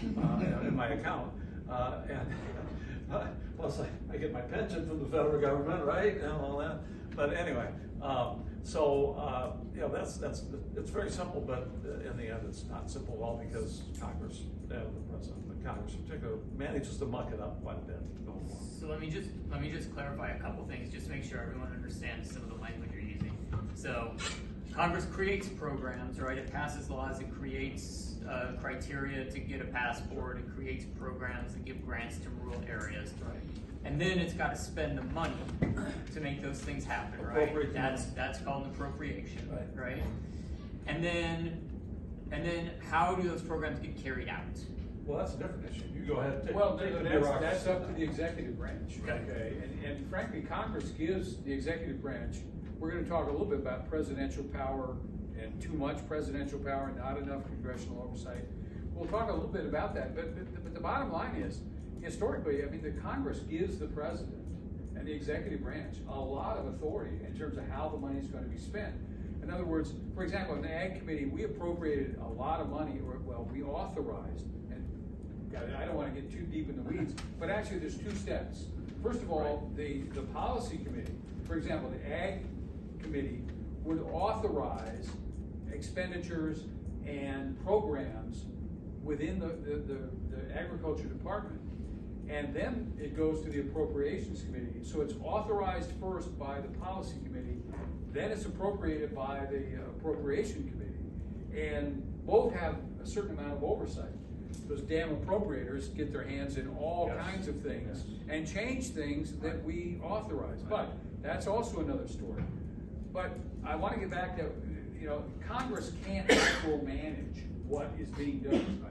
in my account, and plus I get my pension from the federal government, right, and all that. But anyway, you know, it's very simple, but in the end, it's not simple at all because Congress, the president, but Congress in particular, manages to muck it up quite a bit. So let me just clarify a couple things, just to make sure everyone understands some of the language you're using. So Congress creates programs, right? It passes laws, it creates criteria to get a passport, it creates programs that give grants to rural areas. Right. And then it's got to spend the money to make those things happen, right? That's called an appropriation, right? And then how do those programs get carried out? Well, that's a different issue. You go ahead and take that's up to the executive branch. Okay, and frankly, Congress gives the executive branch. We're going to talk a little bit about presidential power and too much presidential power, not enough congressional oversight. We'll talk a little bit about that, but the bottom line is, historically, I mean, the Congress gives the president and the executive branch a lot of authority in terms of how the money is going to be spent. In other words, for example, in the Ag Committee, we appropriated a lot of money, or well, we authorized, and I don't want to get too deep in the weeds, but actually there's two steps. First of all, the policy committee, for example, the Ag Committee would authorize expenditures and programs within the Agriculture Department. And then it goes to the Appropriations Committee. So it's authorized first by the Policy Committee, then it's appropriated by the Appropriation Committee. And both have a certain amount of oversight. Those damn appropriators get their hands in all kinds of things and change things that we authorize. But that's also another story. But I want to get back to, you know, Congress can't micromanage what is being done.